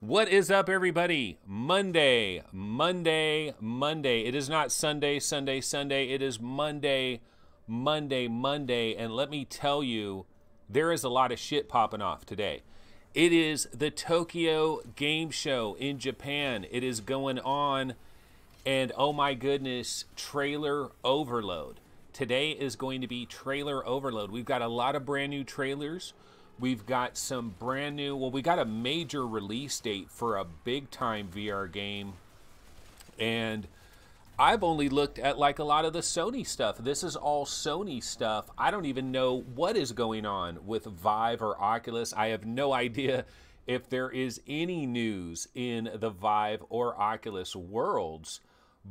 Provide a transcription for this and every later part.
What is up, everybody? Monday. It is not Sunday. It is Monday. And let me tell you, there is a lot of shit popping off today. It is the Tokyo Game Show in Japan. It is going on, and oh my goodness, trailer overload. Today is going to be trailer overload. We've got a lot of brand new trailers. We've got some brand new, well, we got a major release date for a big time VR game. And I've only looked at like a lot of the Sony stuff. This is all Sony stuff. I don't even know what is going on with Vive or Oculus. I have no idea if there is any news in the Vive or Oculus worlds.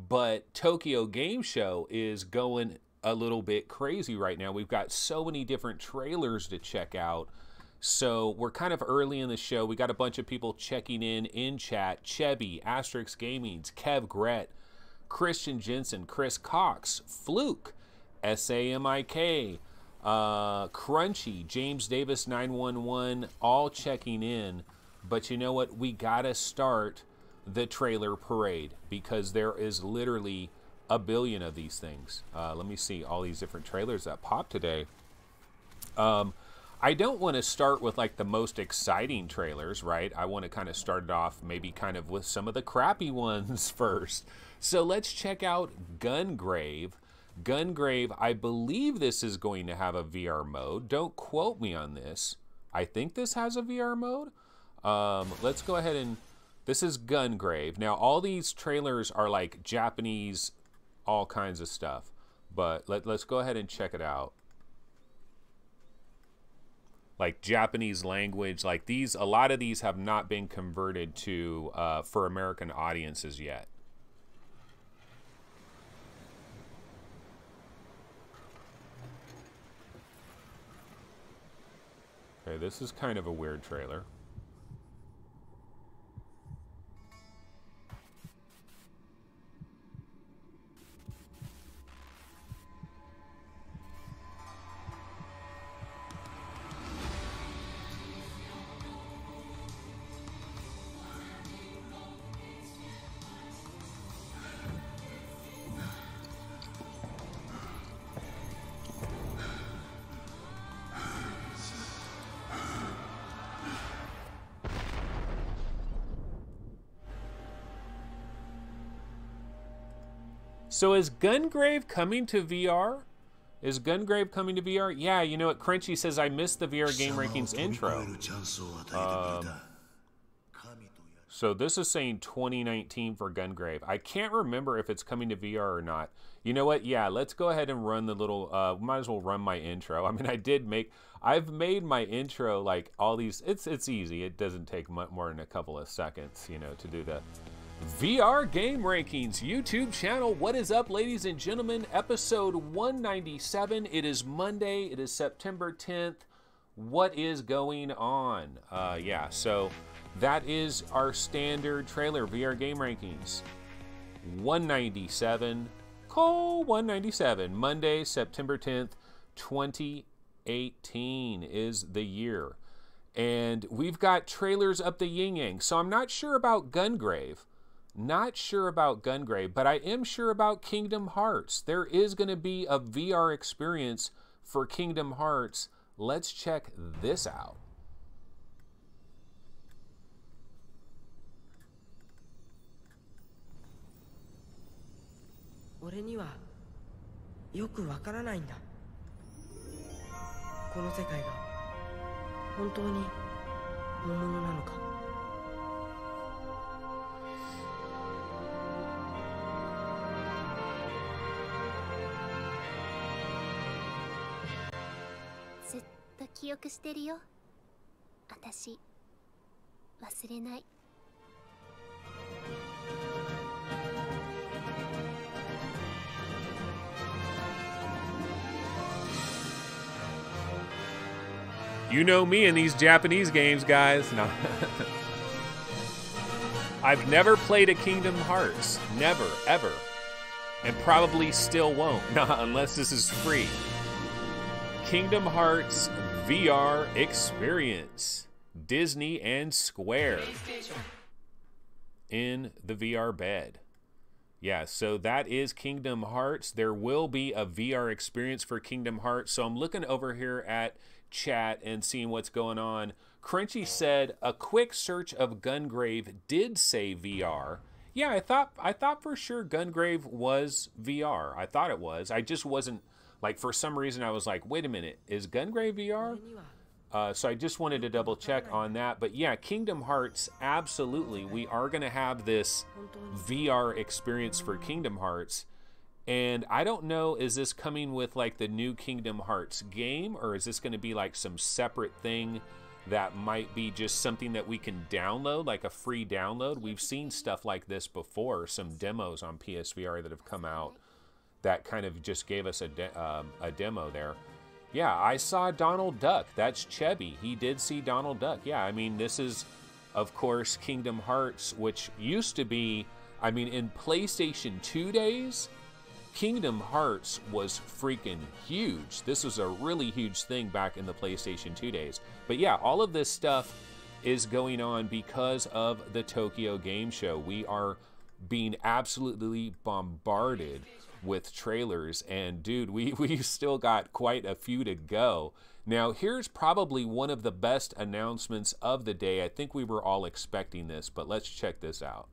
But Tokyo Game Show is going a little bit crazy right now. We've got so many different trailers to check out. So we're kind of early in the show. We got a bunch of people checking in chat. Chevy, Asterix Gamings, Kev Gret, Christian Jensen, Chris Cox, Fluke, SAMIK, Crunchy, James Davis 911, all checking in. But you know what? We gotta start the trailer parade because there is literally a billion of these things. Let me see all these different trailers that popped today. I don't want to start with like the most exciting trailers, right? I want to kind of start it off maybe kind of with some of the crappy ones first. So let's check out Gungrave. Gungrave, I believe this is going to have a VR mode. Don't quote me on this. I think this has a VR mode. Let's go ahead and, this is Gungrave. Now all these trailers are like Japanese, all kinds of stuff. But let's go ahead and check it out. Like Japanese language, like these, a lot of these have not been converted to for American audiences yet. Okay, this is kind of a weird trailer. So is Gungrave coming to VR? Is Gungrave coming to VR? Yeah, you know what? Crunchy says, I missed the VR Game Rankings intro. So this is saying 2019 for Gungrave. I can't remember if it's coming to VR or not. You know what? Yeah, let's go ahead and run the little, might as well run my intro. I mean, I've made my intro like all these, it's easy. It doesn't take more than a couple of seconds, you know, to do that. VR Game Rankings YouTube channel. What is up, ladies and gentlemen? Episode 197. It is Monday. It is September 10th. What is going on? Yeah, so that is our standard trailer, VR Game Rankings. 197. Call 197. Monday, September 10th, 2018 is the year. And we've got trailers up the yin-yang. So I'm not sure about Gungrave. Not sure about Gungrave, but I am sure about Kingdom Hearts. There is going to be a VR experience for Kingdom Hearts. Let's check this out. You know me in these Japanese games, guys. No. I've never played a Kingdom Hearts. Never, ever. And probably still won't, unless this is free. Kingdom Hearts VR experience. Disney and Square in the VR bed. Yeah, so that is Kingdom Hearts. There will be a VR experience for Kingdom Hearts. So I'm looking over here at chat and seeing what's going on. Crunchy said a quick search of Gungrave did say VR. Yeah, I thought for sure Gungrave was VR. I thought it was. I just wasn't, like, for some reason I was like, wait a minute, is Gungrave VR? So I just wanted to double check on that. But yeah, Kingdom Hearts, absolutely. We are going to have this VR experience for Kingdom Hearts. And I don't know, is this coming with like the new Kingdom Hearts game, or is this going to be like some separate thing that might be just something that we can download, like a free download? We've seen stuff like this before, some demos on PSVR that have come out that kind of just gave us a demo there. Yeah, I saw Donald Duck. That's Chebby. He did see Donald Duck. Yeah, I mean, this is, of course, Kingdom Hearts, which used to be, I mean, in PlayStation 2 days, Kingdom Hearts was freaking huge. This was a really huge thing back in the PlayStation 2 days. But yeah, all of this stuff is going on because of the Tokyo Game Show. We are being absolutely bombarded with trailers, and dude, we've still got quite a few to go. Now, here's probably one of the best announcements of the day. I think we were all expecting this, but let's check this out.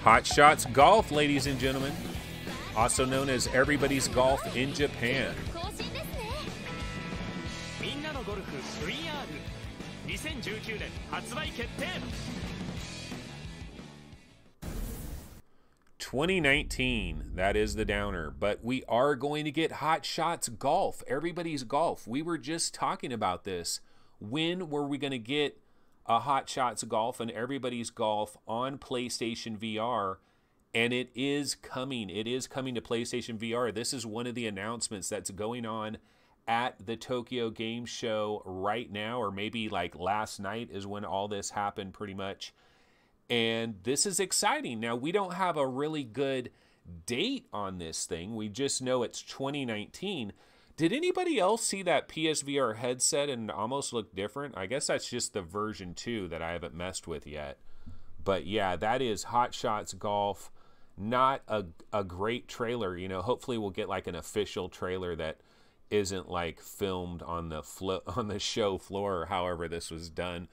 Hot Shots Golf, ladies and gentlemen, also known as Everybody's Golf in Japan. $2019, that is the downer, but we are going to get Hot Shots Golf, Everybody's Golf. We were just talking about this. When were we going to get a Hot Shots Golf and Everybody's Golf on PlayStation VR? And it is coming. It is coming to PlayStation VR. This is one of the announcements that's going on at the Tokyo Game Show right now, or maybe like last night is when all this happened pretty much. And this is exciting. Now, we don't have a really good date on this thing. We just know it's 2019. Did anybody else see that PSVR headset and almost look different? I guess that's just the version 2 that I haven't messed with yet. But yeah, that is Hot Shots Golf. Not a great trailer. You know, hopefully we'll get like an official trailer that isn't like filmed on the show floor, or however this was done,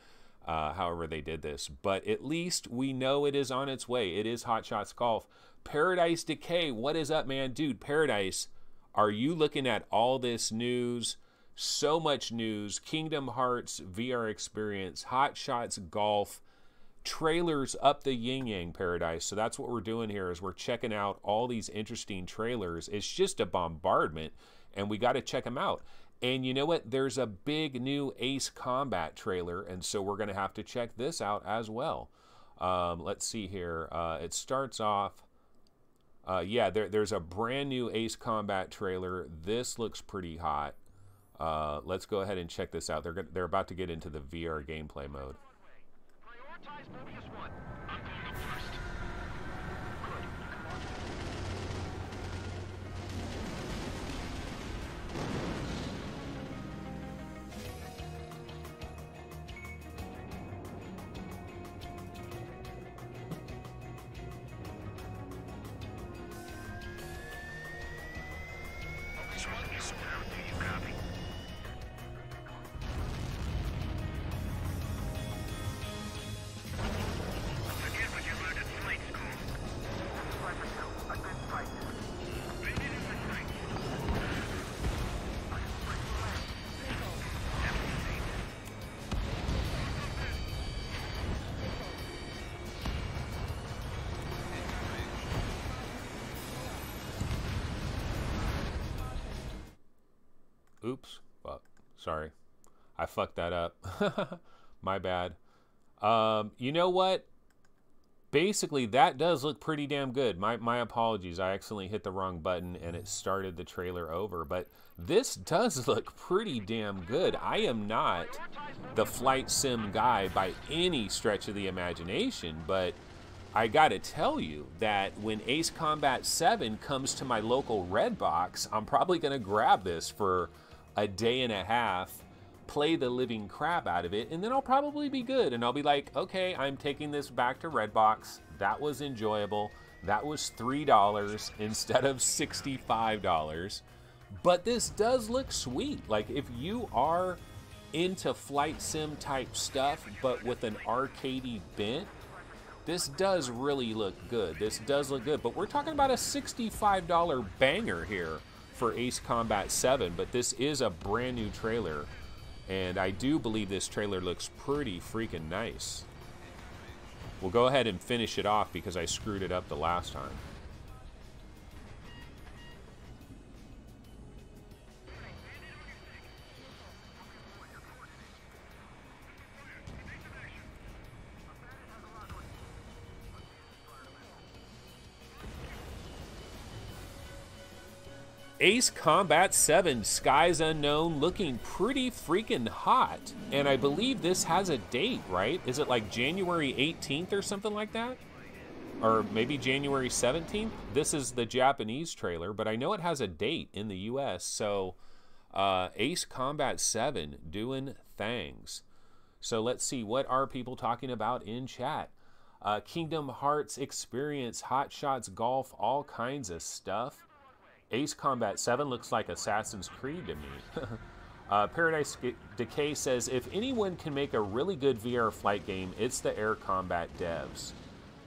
however they did this. But at least we know it is on its way. It is Hot Shots Golf. Paradise Decay, what is up, man? Dude, Paradise, are you looking at all this news? So much news. Kingdom Hearts VR experience, Hot Shots Golf, trailers up the yin-yang, Paradise. So that's what we're doing here, is we're checking out all these interesting trailers. It's just a bombardment, and we got to check them out. And you know what? There's a big new Ace Combat trailer, and so we're going to have to check this out as well. Let's see here. It starts off... yeah, there's a brand new Ace Combat trailer. This looks pretty hot. Let's go ahead and check this out. They're about to get into the VR gameplay mode. Prioritize Mobius 1. I'm going up first. Good. Come on. Mobius 1 is down. Do you copy? Oops. Fuck. Sorry. I fucked that up. My bad. You know what? Basically, that does look pretty damn good. My apologies. I accidentally hit the wrong button and it started the trailer over. But this does look pretty damn good. I am not the flight sim guy by any stretch of the imagination, but I gotta tell you that when Ace Combat 7 comes to my local Redbox, I'm probably gonna grab this for a day and a half, play the living crap out of it, and then I'll probably be good. And I'll be like, okay, I'm taking this back to Redbox. That was enjoyable. That was $3 instead of $65. But this does look sweet. Like, if you are into flight sim type stuff, but with an arcadey bent, this does really look good. This does look good. But we're talking about a $65 banger here for Ace Combat 7. But this is a brand new trailer. And I do believe this trailer looks pretty freaking nice. We'll go ahead and finish it off because I screwed it up the last time. Ace Combat 7 Skies Unknown looking pretty freaking hot. And I believe this has a date, right? Is it like January 18th or something like that? Or maybe January 17th? This is the Japanese trailer, but I know it has a date in the US. So Ace Combat 7 doing things. So let's see, what are people talking about in chat? Kingdom Hearts Experience, Hot Shots Golf, all kinds of stuff. Ace Combat 7 looks like Assassin's Creed to me. Paradise Decay says, if anyone can make a really good VR flight game, it's the Air Combat devs.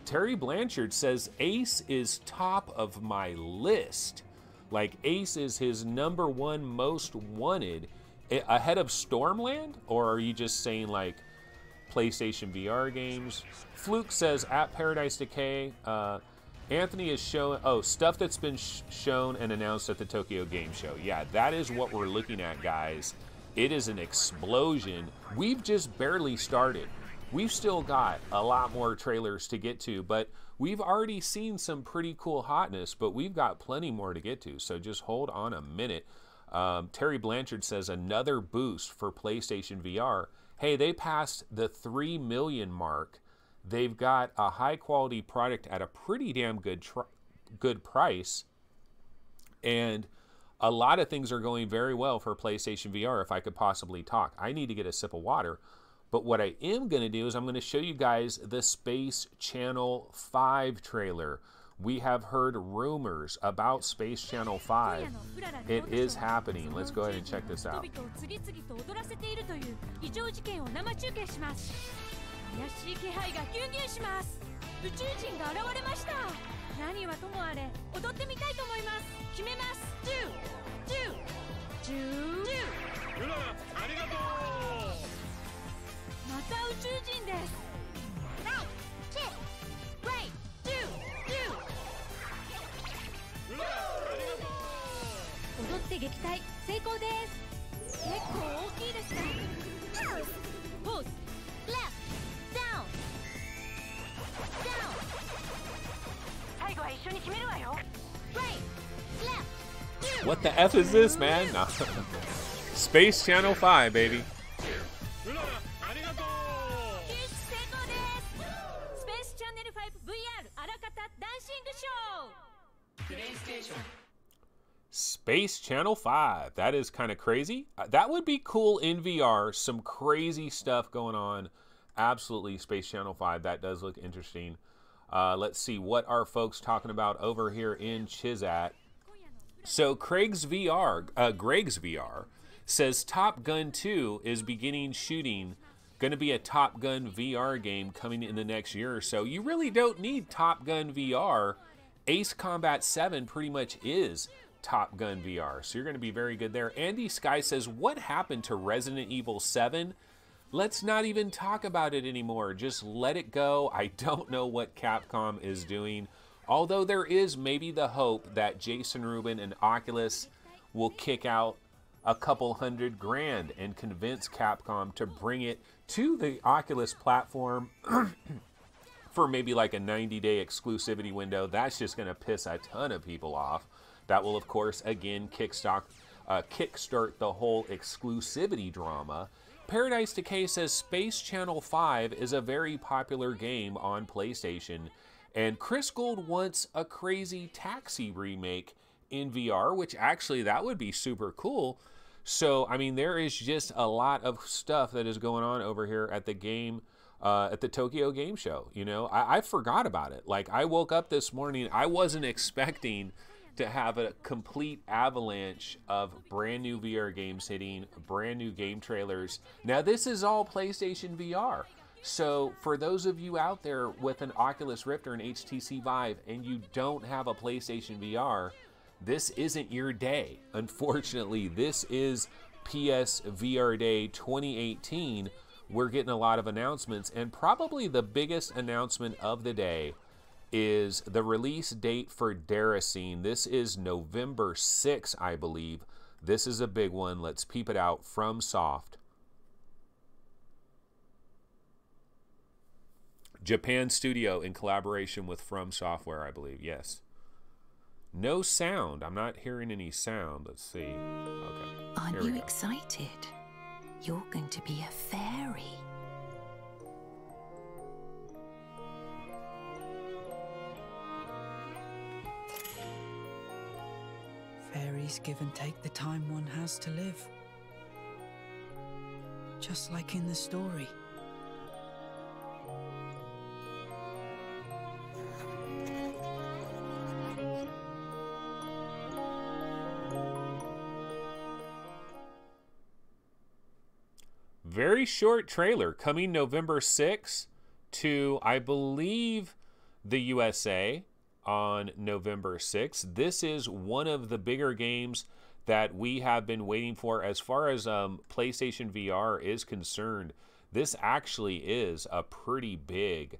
Terry Blanchard says, Ace is top of my list. Like, Ace is his #1 most wanted. Ahead of Stormland? Or are you just saying, like, PlayStation VR games? Fluke says, at Paradise Decay, Anthony is showing, stuff that's been shown and announced at the Tokyo Game Show. Yeah, that is what we're looking at, guys. It is an explosion. We've just barely started. We've still got a lot more trailers to get to, but we've already seen some pretty cool hotness, but we've got plenty more to get to, so just hold on a minute. Terry Blanchard says, another boost for PlayStation VR. Hey, they passed the 3 million mark. They've got a high-quality product at a pretty damn good price, and a lot of things are going very well for PlayStation VR, if I could possibly talk. I need to get a sip of water, but what I am going to do is I'm going to show you guys the Space Channel 5 trailer. We have heard rumors about Space Channel 5. It is happening. Let's go ahead and check this out. 怪しい気配がギュンギュンします。宇宙人が現れました。何はともあれ踊ってみたいと思います。決めます。10 10 10 10。うららありがとう。また宇宙人です。Right 10 10。うららありがとう。踊って撃退成功です。結構大きいですね。ポーズ left down down 最後は一緒に決めるわよ right left What the F is this, man? No. Space Channel 5, baby. うららありがとう救出成功ですスペースチャンネル 5VR あらかたダンシングショープレイステーション Space Channel 5. That is kind of crazy. That would be cool in VR. Some crazy stuff going on. Absolutely, Space Channel 5. That does look interesting. Let's see what are folks talking about over here in Chizat. So Greg's VR says Top Gun 2 is beginning shooting. Going to be a Top Gun VR game coming in the next year or so. You really don't need Top Gun VR. Ace Combat 7 pretty much is Top Gun VR, so you're going to be very good there. Andy Sky says, what happened to Resident Evil 7? Let's not even talk about it anymore. Just let it go. I don't know what Capcom is doing, although there is maybe the hope that Jason Rubin and Oculus will kick out a couple $100,000 and convince Capcom to bring it to the Oculus platform for maybe like a 90-day exclusivity window. That's just going to piss a ton of people off. That will, of course, again, kickstart the whole exclusivity drama. Paradise Decay says Space Channel 5 is a very popular game on PlayStation, and Chris Gold wants a Crazy Taxi remake in VR, which actually that would be super cool. So, I mean, there is just a lot of stuff that is going on over here at the game, at the Tokyo Game Show. You know, I forgot about it. Like, I woke up this morning, I wasn't expecting to have a complete avalanche of brand new VR games hitting, brand new game trailers. Now, this is all PlayStation VR. So for those of you out there with an Oculus Rift or an HTC Vive and you don't have a PlayStation VR, this isn't your day. Unfortunately, this is PSVR Day 2018. We're getting a lot of announcements, and probably the biggest announcement of the day is the release date for Deracine. This is November 6th, I believe. This is a big one. Let's peep it out. FromSoft. Japan Studio in collaboration with From Software, I believe. Yes. No sound. I'm not hearing any sound. Let's see. Okay. Aren't you excited? You're going to be a fairy. Fairies give and take the time one has to live. Just like in the story. Very short trailer coming November 6th to, I believe, the USA on November 6th. This is one of the bigger games that we have been waiting for as far as PlayStation VR is concerned. This actually is a pretty big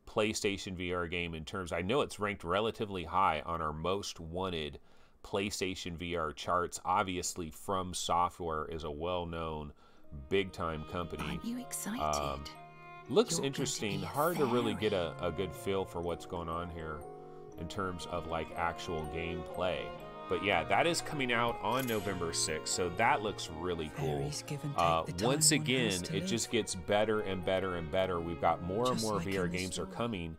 PlayStation VR game in terms, I know it's ranked relatively high on our most wanted PlayStation VR charts. Obviously, From Software is a well-known big-time company. Aren't you excited? Looks interesting. Hard to really get a good feel for what's going on here in terms of like actual gameplay. But yeah, that is coming out on November 6th, so that looks really cool. Once again, it just gets better and better and better. We've got more and more VR games are coming.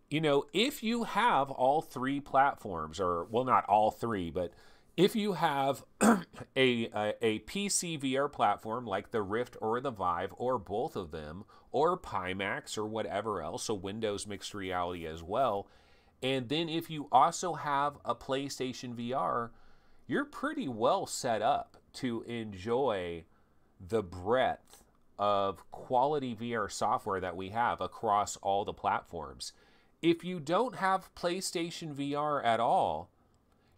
You know, if you have all three platforms, or well, not all three, but if you have a PC VR platform like the Rift or the Vive or both of them, or Pimax or whatever else, so Windows mixed reality as well, and then if you also have a PlayStation VR, you're pretty well set up to enjoy the breadth of quality VR software that we have across all the platforms. If you don't have PlayStation VR at all,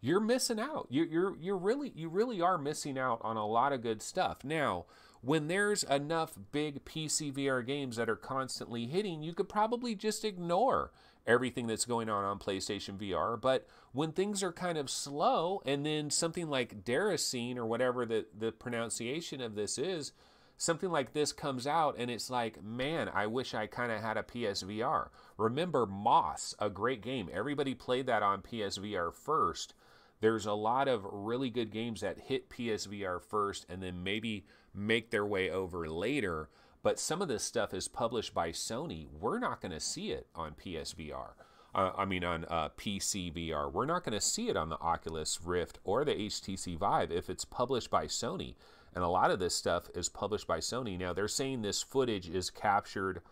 you're missing out. You really are missing out on a lot of good stuff. Now, when there's enough big PC VR games that are constantly hitting, you could probably just ignore everything that's going on PlayStation VR. But when things are kind of slow, and then something like Deracine, or whatever the pronunciation of this is, something like this comes out, and it's like, man, I wish I kind of had a PSVR. Remember Moss, a great game. Everybody played that on PSVR first. There's a lot of really good games that hit PSVR first and then maybe make their way over later. But some of this stuff is published by Sony. We're not going to see it on PSVR. On PC VR. We're not going to see it on the Oculus Rift or the HTC Vive if it's published by Sony. And a lot of this stuff is published by Sony. Now, they're saying this footage is captured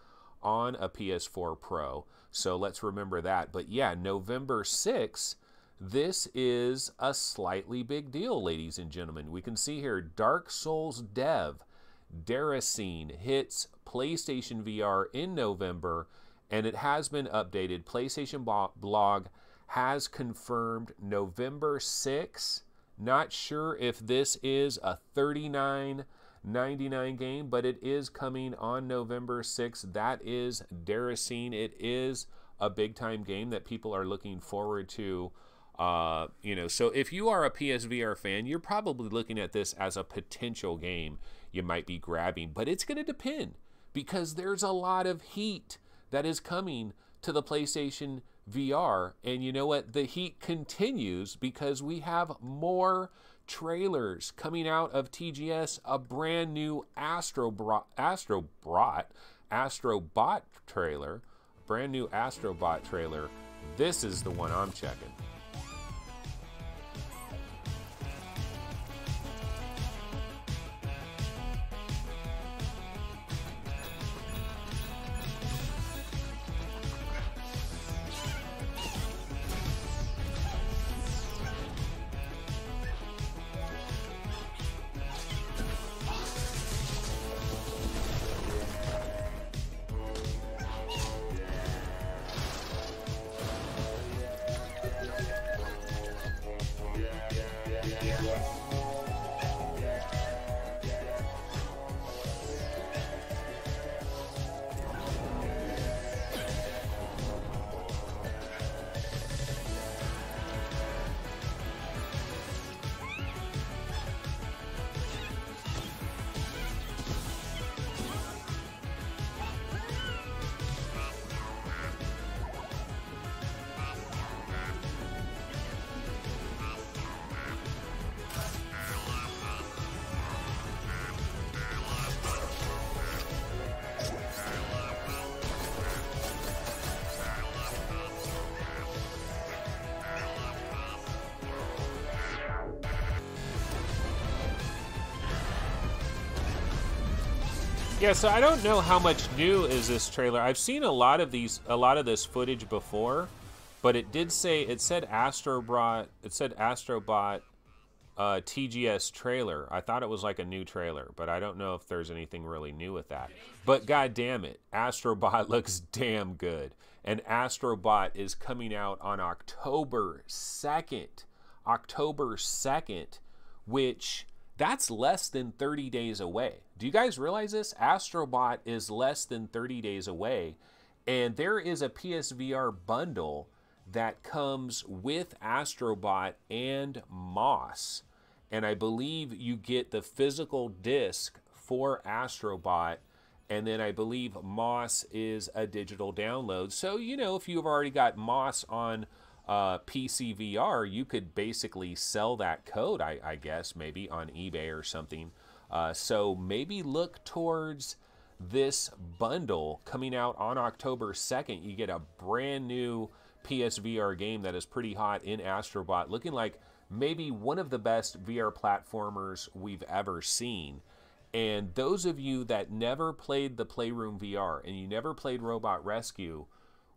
on a PS4 Pro. So let's remember that. But yeah, November 6th, this is a slightly big deal, ladies and gentlemen. We can see here, Dark Souls dev Deracine hits PlayStation VR in November, and it has been updated. PlayStation blog has confirmed November 6th. Not sure if this is a $39.99 game, but it is coming on November 6th. That is Deracine. It is a big-time game that people are looking forward to You know, so if you are a PSVR fan, you're probably looking at this as a potential game you might be grabbing, but it's going to depend because there's a lot of heat that is coming to the PlayStation VR. And you know what? The heat continues because we have more trailers coming out of TGS, a brand new Astrobot trailer, brand new Astrobot trailer. This is the one I'm checking. Yeah, so I don't know how much new is this trailer. I've seen a lot of this footage before, but it did say, it said Astrobot TGS trailer. I thought it was like a new trailer, but I don't know if there's anything really new with that. But god damn it, Astrobot looks damn good. And Astrobot is coming out on October 2nd. October 2nd, which that's less than 30 days away. Do you guys realize this? Astrobot is less than 30 days away. And there is a PSVR bundle that comes with Astrobot and Moss. And I believe you get the physical disc for Astrobot. And then I believe Moss is a digital download. So, you know, if you've already got Moss on PCVR, you could basically sell that code, I guess, maybe on eBay or something. So maybe look towards this bundle coming out on October 2nd. You get a brand new PSVR game that is pretty hot in Astrobot, looking like maybe one of the best VR platformers we've ever seen. And those of you that never played the Playroom VR and you never played Robot Rescue,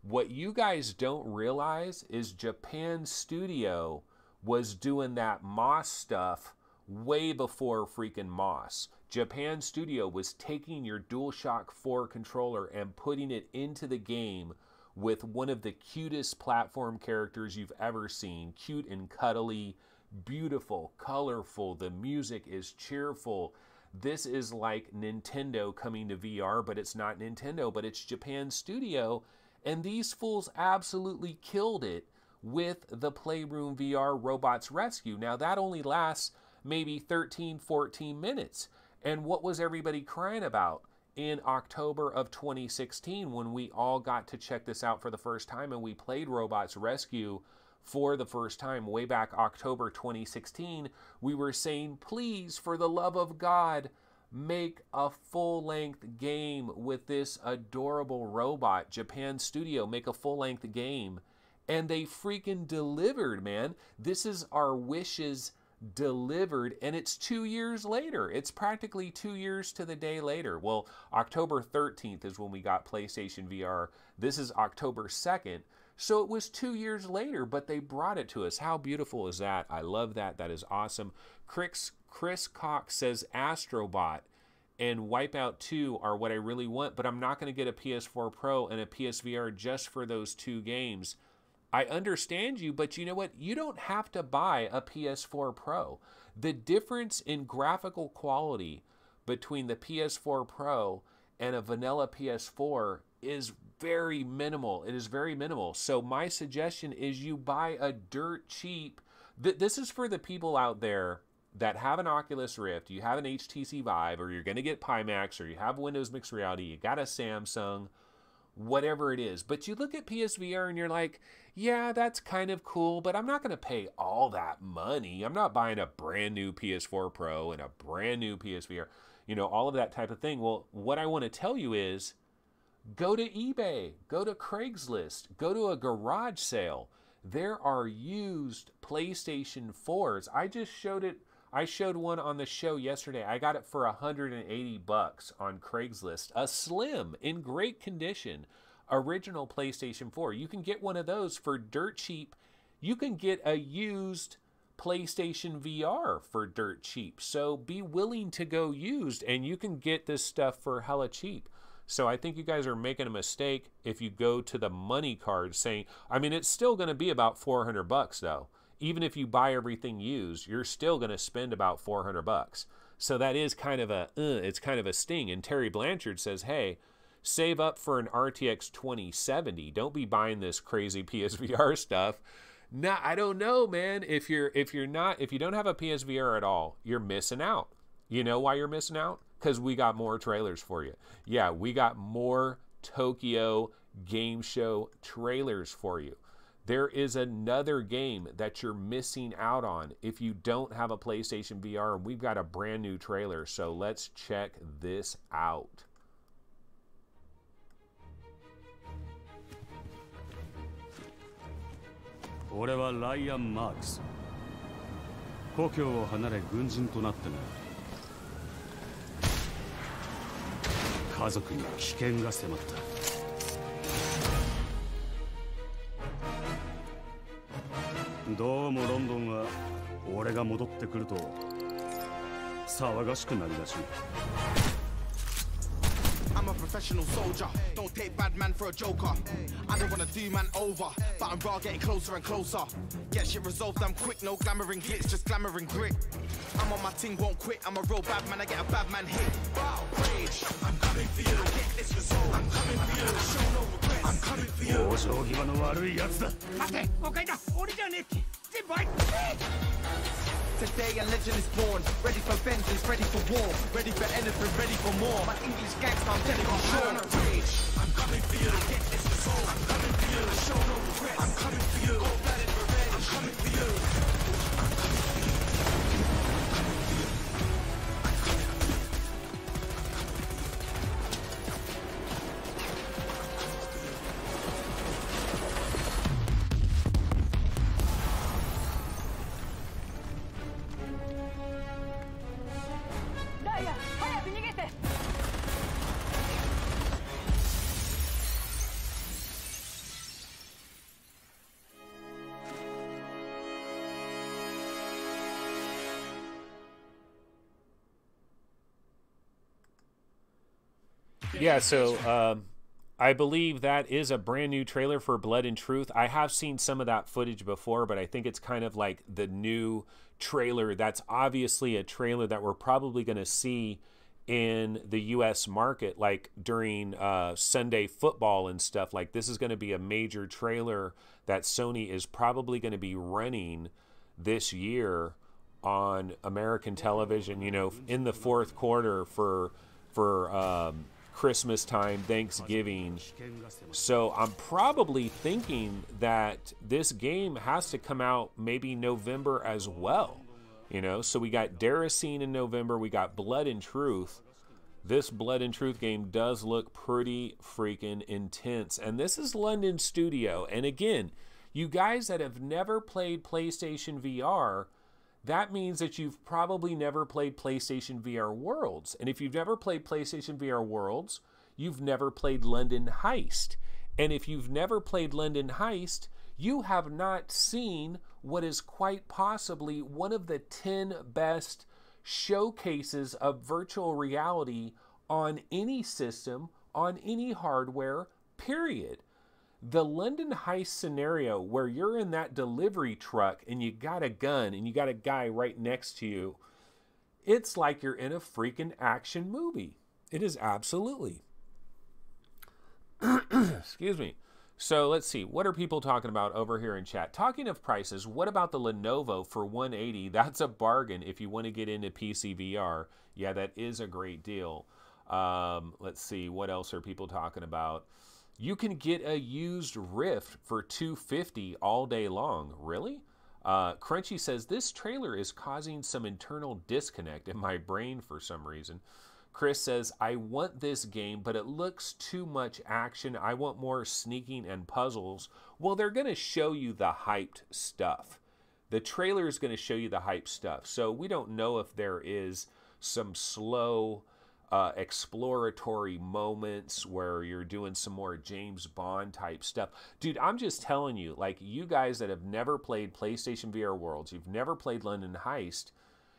what you guys don't realize is Japan Studio was doing that Moss stuff way before freaking Moss. Japan Studio was taking your DualShock 4 controller and putting it into the game with one of the cutest platform characters you've ever seen. Cute and cuddly, beautiful, colorful. The music is cheerful. This is like Nintendo coming to VR, but it's not Nintendo, but it's Japan Studio. And these fools absolutely killed it with the Playroom VR Robots Rescue. Now, that only lasts maybe 13, 14 minutes. And what was everybody crying about in October of 2016 when we all got to check this out for the first time and we played Robots Rescue for the first time way back October 2016? We were saying, please, for the love of God, make a full-length game with this adorable robot. Japan Studio, make a full-length game. And they freaking delivered, man. This is our wishes delivered, and it's 2 years later. It's practically 2 years to the day later. Well, October 13th is when we got PlayStation VR. This is October 2nd. So it was 2 years later, but they brought it to us. How beautiful is that? I love that. That is awesome. Chris Cox says Astrobot and Wipeout 2 are what I really want, but I'm not going to get a PS4 Pro and a PSVR just for those two games. I understand you, but you know what? You don't have to buy a PS4 Pro. The difference in graphical quality between the PS4 Pro and a vanilla PS4 is very minimal. It is very minimal. So my suggestion is you buy a dirt cheap. This is for the people out there that have an Oculus Rift, you have an HTC Vive, or you're going to get Pimax, or you have Windows Mixed Reality, you got a Samsung, whatever it is. But you look at PSVR and you're like, yeah, that's kind of cool, but I'm not going to pay all that money. I'm not buying a brand new PS4 Pro and a brand new PSVR, you know, all of that type of thing. Well, what I want to tell you is go to eBay, go to Craigslist, go to a garage sale. There are used PlayStation 4s. I just showed it. I showed one on the show yesterday. I got it for $180 on Craigslist. A slim, in great condition, original PlayStation 4. You can get one of those for dirt cheap. You can get a used PlayStation VR for dirt cheap. So be willing to go used, and you can get this stuff for hella cheap. So I think you guys are making a mistake if you go to the money card saying, I mean, it's still going to be about $400 though. Even if you buy everything used, you're still going to spend about $400. So that is kind of a, it's kind of a sting. And Terry Blanchard says, hey, save up for an RTX 2070. Don't be buying this crazy PSVR stuff. Nah, I don't know, man. If you don't have a PSVR at all, you're missing out. You know why you're missing out? Because we got more trailers for you. Yeah, we got more Tokyo Game Show trailers for you. There is another game that you're missing out on if you don't have a PlayStation VR, and we've got a brand new trailer, so let's check this out. I'm Ryan Marks. 故郷を離れ軍人となってね。家族に危険が迫った。どうもロンドンは俺が戻ってくると騒がしくなりだしい。I'm a professional soldier, don't take bad man for a joker. I don't wanna do man over, but I'm raw getting closer and closer. Get shit resolved, I'm quick, no glamour and glitz, just glamour and grit. I'm on my ting, won't quit, I'm a real bad man, I get a bad man hit. Wow, rage, I'm coming for you, I get this resolved, I'm coming for you, show no regrets, I'm coming for you. 往生際の悪いやつだ。待て、誤解だ。俺じゃねえって。全部あいつ。Today a legend is born, ready for vengeance, ready for war, ready for anything, ready for more. My English gangster, I'm telling you sure. I'm on a rage, I'm coming for you, get this resolved, I'm coming for you, show no regrets, I'm coming for you, cold-blooded revenge, I'm coming for you. Yeah, so I believe that is a brand new trailer for Blood and Truth. I have seen some of that footage before, but I think it's kind of like the new trailer. That's obviously a trailer that we're probably going to see in the U.S. market, like during Sunday football and stuff. Like, this is going to be a major trailer that Sony is probably going to be running this year on American television, you know, in the fourth quarter for Christmas time, Thanksgiving. So I'm probably thinking that this game has to come out maybe November as well. You know, so we got Daracene in November, we got Blood and Truth. This Blood and Truth game does look pretty freaking intense. And this is London Studio. And again, you guys that have never played PlayStation VR, that means that you've probably never played PlayStation VR Worlds. And if you've never played PlayStation VR Worlds, you've never played London Heist. And if you've never played London Heist, you have not seen what is quite possibly one of the 10 best showcases of virtual reality on any system, on any hardware, period. The London Heist scenario where you're in that delivery truck and you got a gun and you got a guy right next to you, it's like you're in a freaking action movie. It is absolutely. Excuse me. So let's see. What are people talking about over here in chat? Talking of prices, what about the Lenovo for $180? That's a bargain if you want to get into PCVR. Yeah, that is a great deal. Let's see. What else are people talking about? You can get a used Rift for $250 all day long. Really? Crunchy says, this trailer is causing some internal disconnect in my brain for some reason. Chris says, I want this game, but it looks too much action. I want more sneaking and puzzles. Well, they're going to show you the hyped stuff. The trailer is going to show you the hyped stuff. So we don't know if there is some slow exploratory moments where you're doing some more James Bond type stuff. Dude, I'm just telling you, like, you guys that have never played PlayStation VR Worlds, you've never played London Heist,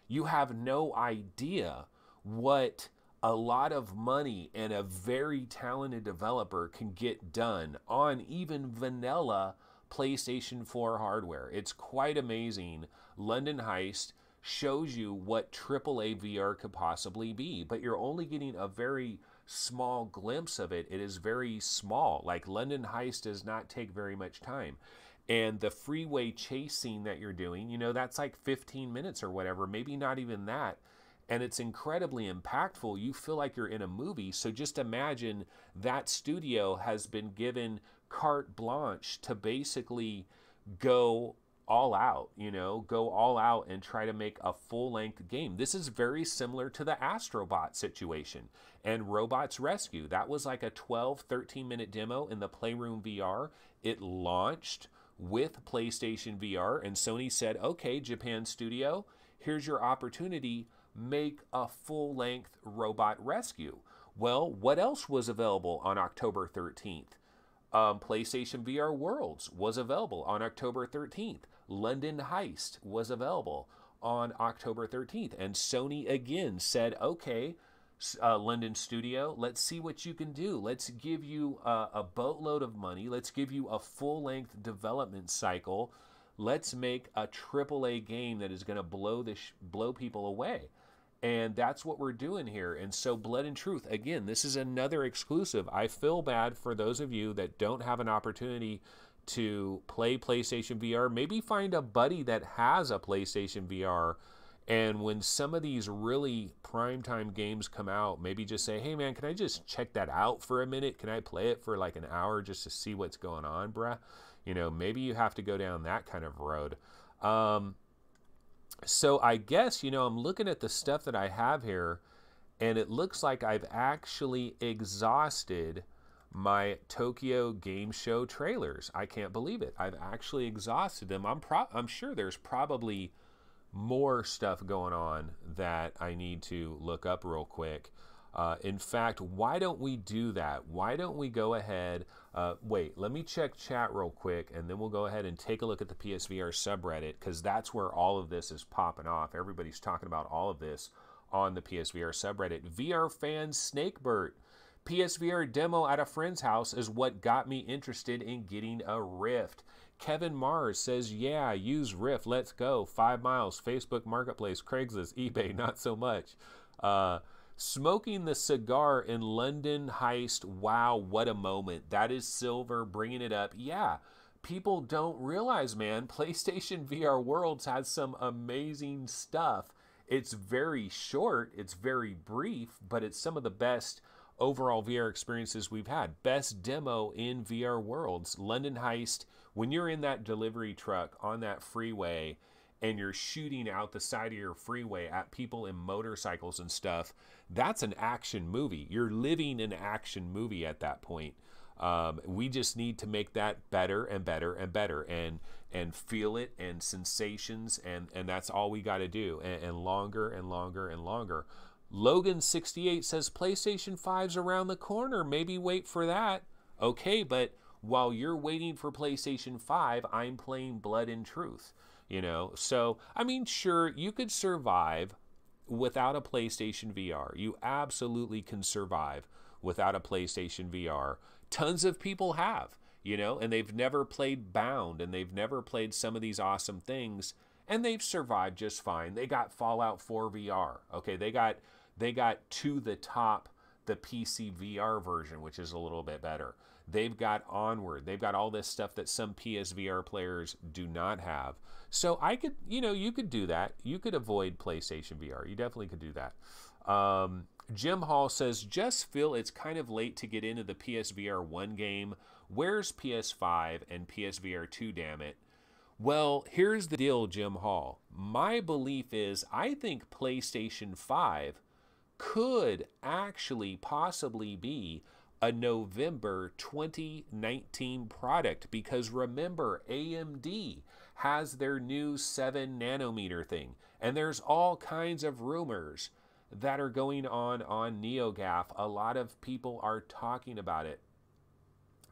you have no idea what a lot of money and a very talented developer can get done on even vanilla PlayStation 4 hardware. It's quite amazing. London Heist shows you what AAA VR could possibly be, but you're only getting a very small glimpse of it. It is very small. Like, London Heist does not take very much time. And the freeway chase scene that you're doing, you know, that's like 15 minutes or whatever, maybe not even that. And it's incredibly impactful. You feel like you're in a movie. So just imagine that studio has been given carte blanche to basically go all out, you know, go all out and try to make a full-length game. This is very similar to the Astrobot situation and Robots Rescue. That was like a 12, 13-minute demo in the Playroom VR. It launched with PlayStation VR, and Sony said, okay, Japan Studio, here's your opportunity. Make a full-length Robot Rescue. Well, what else was available on October 13th? PlayStation VR Worlds was available on October 13th. London Heist was available on October 13th. And Sony again said, okay, London Studio, let's see what you can do. Let's give you a boatload of money. Let's give you a full-length development cycle. Let's make a AAA game that is going to blow people away. And that's what we're doing here. And so Blood and Truth, again, this is another exclusive. I feel bad for those of you that don't have an opportunity to play PlayStation VR. Maybe find a buddy that has a PlayStation VR. And when some of these really primetime games come out, maybe just say, hey, man, can I just check that out for a minute? Can I play it for like an hour just to see what's going on, bruh? You know, maybe you have to go down that kind of road. So I guess, you know, I'm looking at the stuff that I have here, and it looks like I've actually exhausted my Tokyo Game Show trailers. I can't believe it. I've actually exhausted them. I'm sure there's probably more stuff going on that I need to look up real quick. In fact, why don't we do that? Why don't we go ahead, wait, let me check chat real quick, and then we'll go ahead and take a look at the PSVR subreddit, because that's where all of this is popping off. Everybody's talking about all of this on the PSVR subreddit. VR fans Snakebird. PSVR demo at a friend's house is what got me interested in getting a Rift. Kevin Mars says, yeah, use Rift, let's go. 5 miles, Facebook Marketplace, Craigslist, eBay, not so much. Smoking the cigar in London Heist. Wow, what a moment. That is Silver bringing it up. Yeah, people don't realize, man, PlayStation VR Worlds has some amazing stuff. It's very short, it's very brief, but it's some of the best overall VR experiences we've had. Best demo in VR Worlds. London Heist, when you're in that delivery truck on that freeway and you're shooting out the side of your freeway at people in motorcycles and stuff, that's an action movie. You're living an action movie at that point. We just need to make that better and better and better, and feel it, and sensations, and that's all we got to do, and longer and longer and longer. Logan68 says PlayStation 5's around the corner. Maybe wait for that. Okay, but while you're waiting for PlayStation 5, I'm playing Blood and Truth. You know, so, I mean, sure, you could survive without a PlayStation VR. You absolutely can survive without a PlayStation VR. Tons of people have, you know, and they've never played Bound, and they've never played some of these awesome things, and they've survived just fine. They got Fallout 4 VR. Okay, they got to the top the PC VR version, which is a little bit better. They've got Onward. They've got all this stuff that some PSVR players do not have. So I could, you could do that. You could avoid PlayStation VR. You definitely could do that. Jim Hall says, just feel it's kind of late to get into the PSVR 1 game. Where's PS5 and PSVR 2, damn it? Well, here's the deal, Jim Hall. My belief is I think PlayStation 5 could actually possibly be a November 2019 product, because remember, AMD has their new 7 nanometer thing, and there's all kinds of rumors that are going on NeoGAF. A lot of people are talking about it.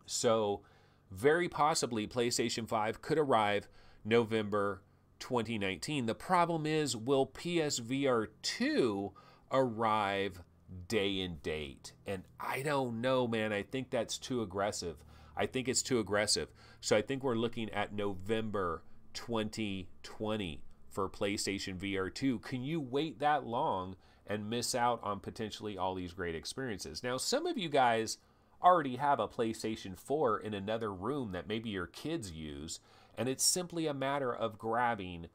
So very possibly PlayStation 5 could arrive November 2019. The problem is, will PSVR 2 arrive day and date? And I don't know, man. I think that's too aggressive. I think it's too aggressive. So I think we're looking at November 2020 for PlayStation VR 2. Can you wait that long and miss out on potentially all these great experiences? Now, some of you guys already have a PlayStation 4 in another room that maybe your kids use, and it's simply a matter of grabbing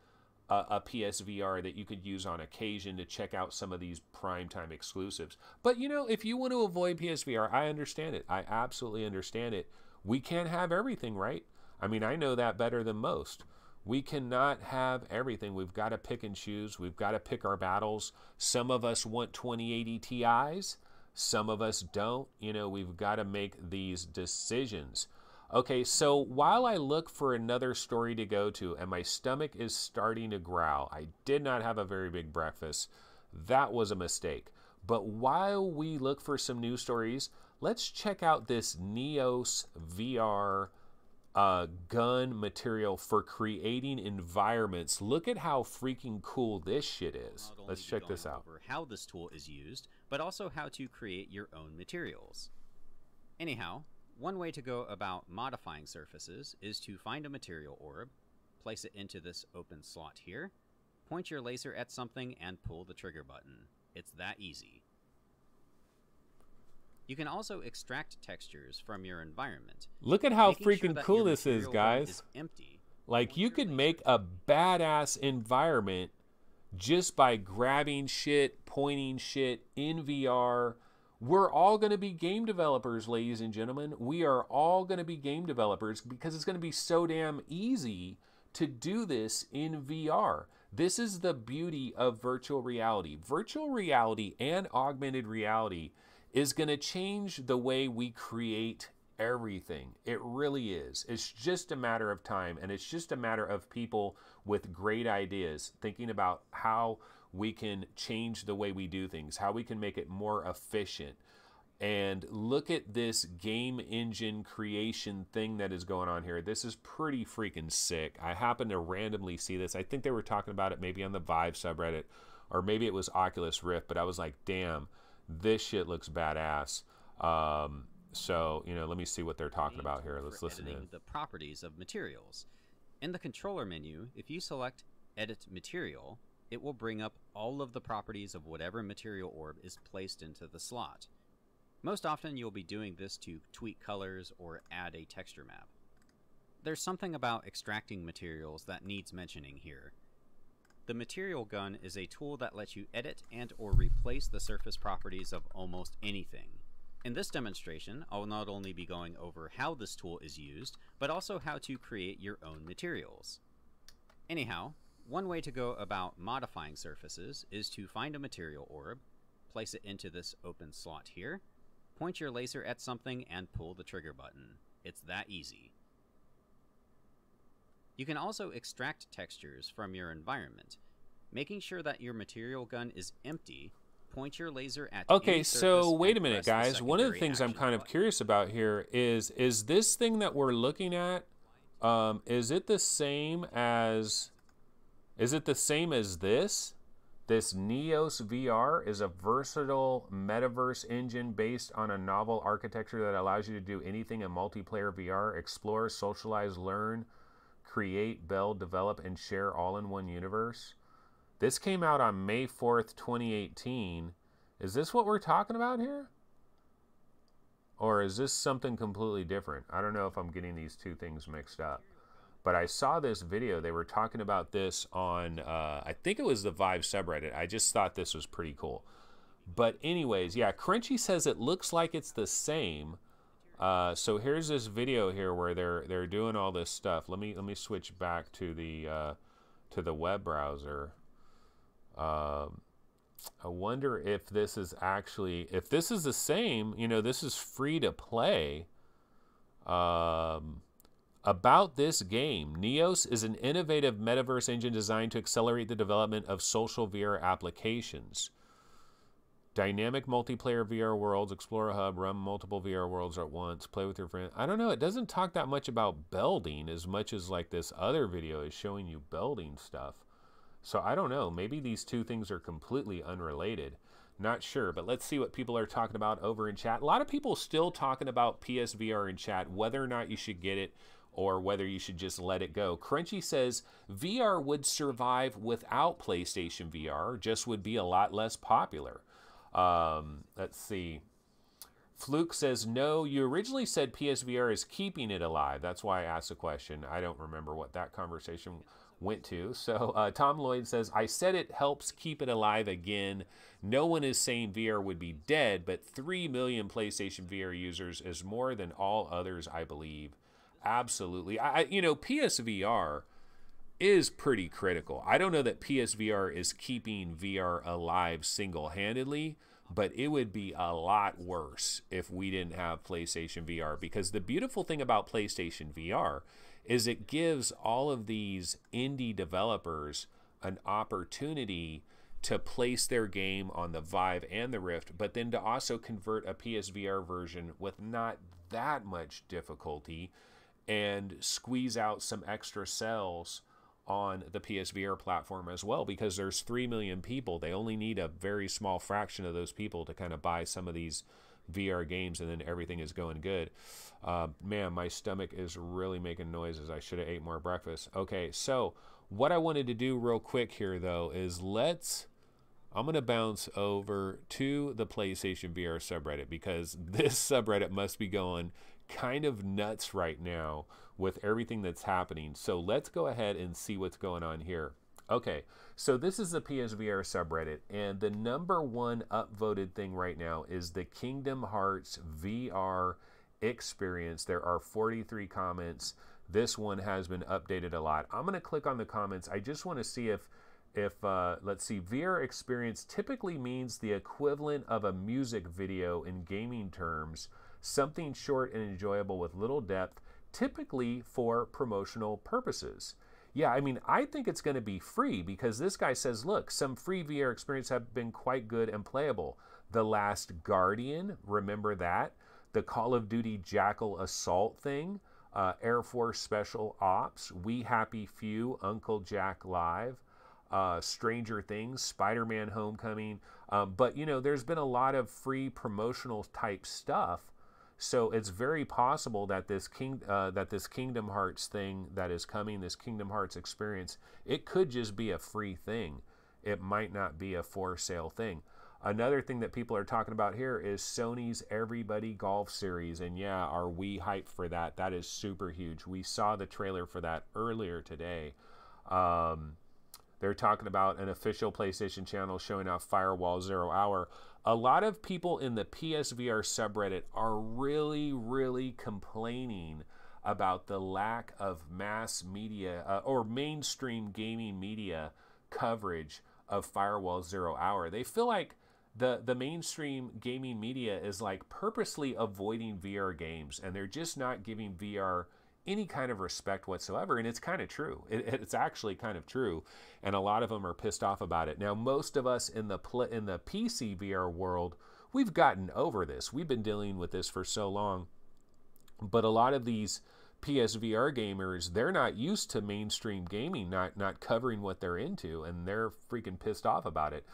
a PSVR that you could use on occasion to check out some of these primetime exclusives. But if you want to avoid PSVR, I understand it. I absolutely understand it. We can't have everything, right? I mean, I know that better than most. We cannot have everything. We've got to pick and choose. We've got to pick our battles. Some of us want 2080 Ti's. Some of us don't. We've got to make these decisions. Okay, so while I look for another story to go to, and my stomach is starting to growl, I did not have a very big breakfast. That was a mistake. But while we look for some news stories, let's check out this Neos VR gun material for creating environments. Look at how freaking cool this shit is. Let's check this out. Over how this tool is used, but also how to create your own materials. Anyhow, one way to go about modifying surfaces is to find a material orb, place it into this open slot here, point your laser at something, and pull the trigger button. It's that easy. You can also extract textures from your environment. Look at how freaking cool this is, guys. Like, you could make a badass environment just by grabbing shit, pointing shit in VR. We're all going to be game developers, ladies and gentlemen. We are all going to be game developers because it's going to be so damn easy to do this in VR. This is the beauty of virtual reality. Virtual reality and augmented reality is going to change the way we create everything. It really is. It's just a matter of time, and it's just a matter of people with great ideas thinking about how we can change the way we do things, how we can make it more efficient. And look at this game engine creation thing that is going on here. This is pretty freaking sick. I happened to randomly see this. I think they were talking about it maybe on the Vive subreddit, or maybe it was Oculus Rift, but I was like, damn, this shit looks badass. So, let me see what they're talking about here. Let's listen in. The properties of materials. In the controller menu, if you select Edit Material, it will bring up all of the properties of whatever material orb is placed into the slot. Most often you'll be doing this to tweak colors or add a texture map. There's something about extracting materials that needs mentioning here. The material gun is a tool that lets you edit and or replace the surface properties of almost anything. In this demonstration, I'll not only be going over how this tool is used, but also how to create your own materials. Anyhow, one way to go about modifying surfaces is to find a material orb, place it into this open slot here, point your laser at something, and pull the trigger button. It's that easy. You can also extract textures from your environment. Making sure that your material gun is empty, point your laser at Okay, so wait a minute, guys. One of the things I'm kind of curious about here is this thing that we're looking at, is it the same as this? This Neos VR is a versatile metaverse engine based on a novel architecture that allows you to do anything in multiplayer VR, explore, socialize, learn, create, build, develop, and share all in one universe. This came out on May 4th, 2018. Is this what we're talking about here? Or is this something completely different? I don't know if I'm getting these two things mixed up. But I saw this video. They were talking about this on, I think it was the Vive subreddit. I just thought this was pretty cool. But anyways, yeah, Crunchy says it looks like it's the same. So here's this video here where they're doing all this stuff. Let me switch back to the web browser. I wonder if this is actually, if this is the same, you know, this is free to play. About this game, Neos is an innovative metaverse engine designed to accelerate the development of social VR applications. Dynamic multiplayer VR worlds, explore a hub, run multiple VR worlds at once, play with your friends. I don't know, it doesn't talk that much about building as much as like this other video is showing you building stuff. So I don't know, maybe these two things are completely unrelated. Not sure, but let's see what people are talking about over in chat. A lot of people still talking about PSVR in chat, whether or not you should get it or whether you should just let it go. Crunchy says VR would survive without PlayStation VR, just would be a lot less popular. Let's see. Fluke says, no, you originally said PSVR is keeping it alive. That's why I asked the question. I don't remember what that conversation went to. So Tom Lloyd says, I said it helps keep it alive again. No one is saying VR would be dead, but 3 million PlayStation VR users is more than all others, I believe. Absolutely. You know, PSVR is pretty critical. I don't know that PSVR is keeping VR alive single-handedly, but it would be a lot worse if we didn't have PlayStation VR, because the beautiful thing about PlayStation VR is it gives all of these indie developers an opportunity to place their game on the Vive and the Rift, but then to also convert a PSVR version with not that much difficulty and squeeze out some extra sales on the PSVR platform as well, because there's 3 million people. They only need a very small fraction of those people to kind of buy some of these VR games, and then everything is going good. Man, my stomach is really making noises. I should have ate more breakfast. Okay, so what I wanted to do real quick here, though, is I'm going to bounce over to the PlayStation VR subreddit, because this subreddit must be going kind of nuts right now with everything that's happening. So let's go ahead and see what's going on here. Okay, so this is the PSVR subreddit, and the #1 upvoted thing right now is the Kingdom Hearts VR experience. There are 43 comments. This one has been updated a lot. I'm going to click on the comments. I just want to see if let's see, VR experience typically means the equivalent of a music video in gaming terms, something short and enjoyable with little depth, typically for promotional purposes. Yeah, I mean, I think it's going to be free, because this guy says, look, some free VR experience have been quite good and playable. The Last Guardian, remember that? The Call of Duty Jackal Assault thing, Air Force Special Ops, We Happy Few, Uncle Jack Live, Stranger Things, Spider-Man Homecoming. But, you know, there's been a lot of free promotional type stuff. So it's very possible that this Kingdom Hearts thing that is coming, this Kingdom Hearts experience, it could just be a free thing. It might not be a for sale thing. Another thing that people are talking about here is Sony's Everybody Golf Series. And yeah, are we hyped for that? That is super huge. We saw the trailer for that earlier today. They're talking about an official PlayStation channel showing off Firewall 0 Hour. A lot of people in the PSVR subreddit are really, really complaining about the lack of mass media or mainstream gaming media coverage of Firewall 0 Hour. They feel like the mainstream gaming media is like purposely avoiding VR games, and they're just not giving VR any kind of respect whatsoever. And it's kind of true. It's actually kind of true, and a lot of them are pissed off about it. Now, most of us in the PC VR world, we've gotten over this. We've been dealing with this for so long, but a lot of these PSVR gamers, they're not used to mainstream gaming not covering what they're into, and they're freaking pissed off about it.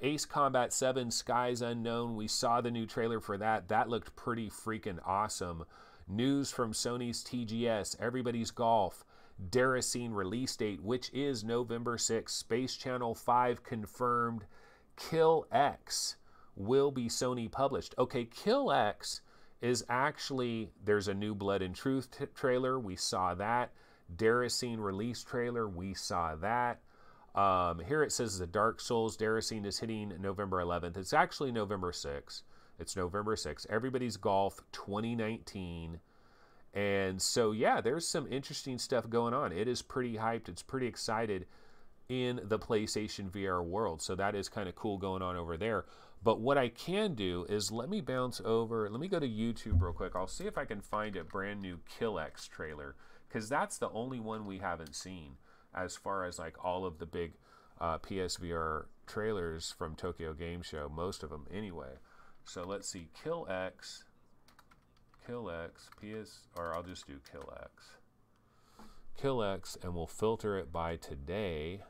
Ace Combat 7 Skies Unknown, we saw the new trailer for that. That looked pretty freaking awesome. News from Sony's TGS, Everybody's Golf, Deracine release date, which is November 6th. Space Channel 5 confirmed. Kill X will be Sony published. Okay, Kill X is actually, there's a new Blood and Truth trailer. We saw that. Daracene release trailer. We saw that. Here it says the Dark Souls Daracene is hitting November 11th. It's actually November 6th. It's November 6th. Everybody's Golf 2019. And so, yeah, there's some interesting stuff going on. It is pretty hyped. It's pretty excited in the PlayStation VR world. So that is kind of cool going on over there. But what I can do is let me bounce over. Let me go to YouTube real quick. I'll see if I can find a brand new Kill X trailer, because that's the only one we haven't seen as far as like all of the big PSVR trailers from Tokyo Game Show, most of them anyway. So let's see, Kill X, or I'll just do Kill X, and we'll filter it by today.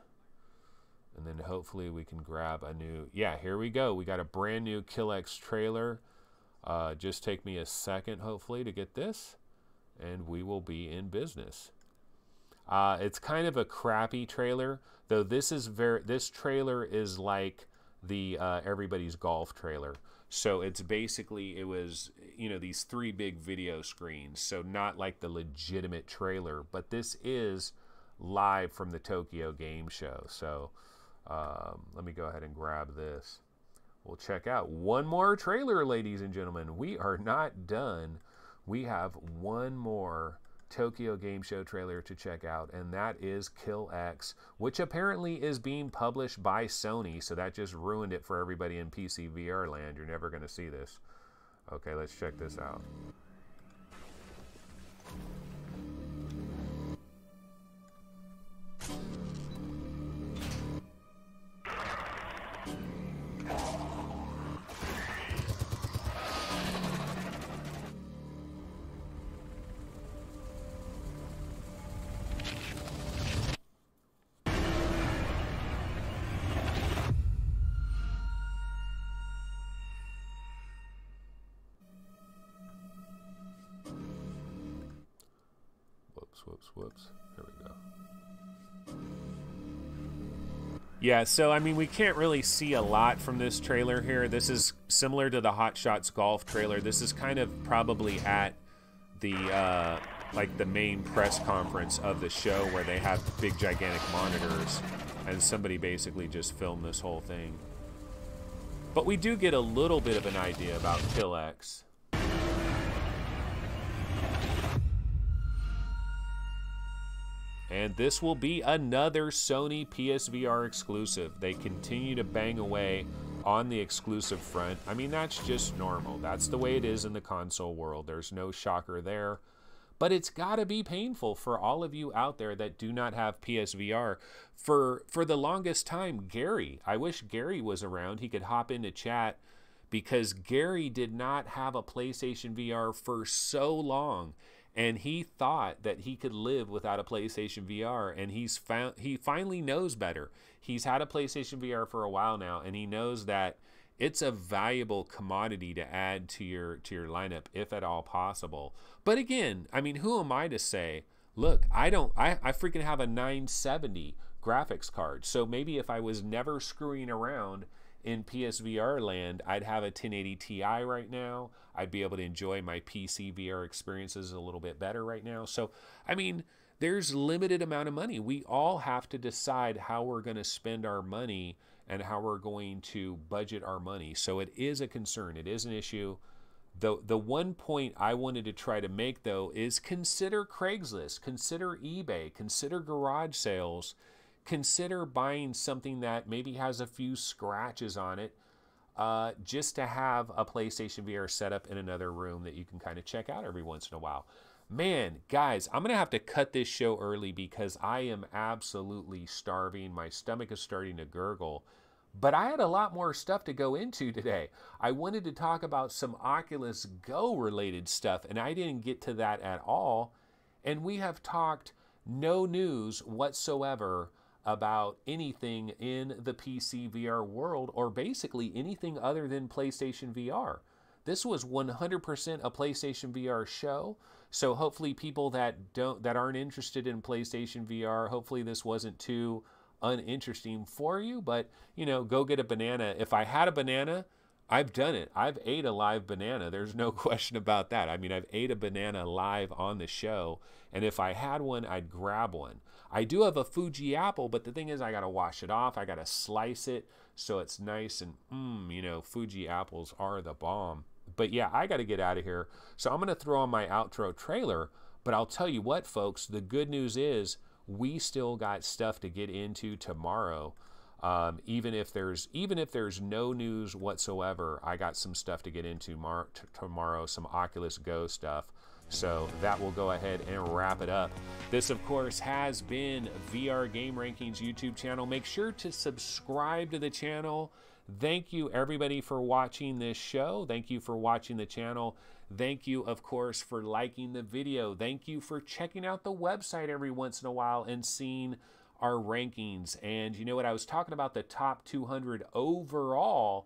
And then hopefully we can grab a new, yeah, here we go. We got a brand new Kill X trailer. Just take me a second, hopefully, to get this, and we will be in business. It's kind of a crappy trailer, though. This trailer is like the Everybody's Golf trailer. So it's basically, it was, you know, these 3 big video screens. So not like the legitimate trailer, but this is live from the Tokyo Game Show. So let me go ahead and grab this. We'll check out one more trailer, ladies and gentlemen. We are not done. We have one more Tokyo Game Show trailer to check out, and that is Kill X, which apparently is being published by Sony, so that just ruined it for everybody in PC VR land. You're never going to see this. Okay, let's check this out. Whoops. Here we go. Yeah, so I mean, we can't really see a lot from this trailer here. This is similar to the Hot Shots Golf trailer. This is kind of probably at the like the main press conference of the show, where they have big gigantic monitors, and somebody basically just filmed this whole thing. But we do get a little bit of an idea about Kill X. And this will be another Sony PSVR exclusive. They continue to bang away on the exclusive front. I mean, that's just normal. That's the way it is in the console world. There's no shocker there. But it's got to be painful for all of you out there that do not have PSVR. For the longest time, Gary, I wish Gary was around. He could hop into chat, because Gary did not have a PlayStation VR for so long. And he thought that he could live without a PlayStation VR, and he finally knows better. He's had a PlayStation VR for a while now, and he knows that it's a valuable commodity to add to your lineup, if at all possible. But again, I mean, who am I to say, look, I freaking have a 970 graphics card. So maybe if I was never screwing around in PSVR land, I'd have a 1080 Ti right now. I'd be able to enjoy my PC VR experiences a little bit better right now. So, I mean, there's limited amount of money. We all have to decide how we're going to spend our money and how we're going to budget our money. So it is a concern. It is an issue. The one point I wanted to try to make, though, is consider Craigslist, consider eBay, consider garage sales, consider buying something that maybe has a few scratches on it, just to have a PlayStation VR set up in another room that you can kind of check out every once in a while. Man, guys, I'm going to have to cut this show early because I am absolutely starving. My stomach is starting to gurgle. But I had a lot more stuff to go into today. I wanted to talk about some Oculus Go related stuff, and I didn't get to that at all. And we have talked no news whatsoever about anything in the PC VR world, or basically anything other than PlayStation VR. This was 100% a PlayStation VR show. So hopefully people that aren't interested in PlayStation VR, hopefully this wasn't too uninteresting for you. But, you know, go get a banana. If I had a banana, I've done it. I've ate a live banana. There's no question about that. I mean, I've ate a banana live on the show, and if I had one, I'd grab one. I do have a Fuji apple, but the thing is I got to wash it off. I got to slice it so it's nice and, you know, Fuji apples are the bomb. But yeah, I got to get out of here. So I'm going to throw on my outro trailer, but I'll tell you what, folks, the good news is we still got stuff to get into tomorrow. Even if there's no news whatsoever, I got some stuff to get into tomorrow, some Oculus Go stuff. So that will go ahead and wrap it up. This, of course, has been VR Game Rankings YouTube channel. Make sure to subscribe to the channel. Thank you, everybody, for watching this show. Thank you for watching the channel. Thank you, of course, for liking the video. Thank you for checking out the website every once in a while and seeing our rankings. And you know what? I was talking about the top 200 overall.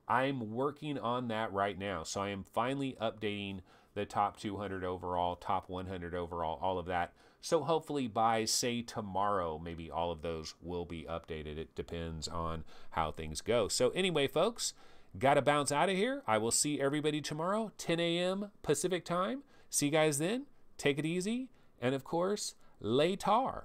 I'm working on that right now. So I am finally updating the top 200 overall, top 100 overall, all of that. So hopefully by, say, tomorrow, maybe all of those will be updated. It depends on how things go. So anyway, folks, got to bounce out of here. I will see everybody tomorrow, 10 a.m. Pacific time. See you guys then. Take it easy. And of course, later.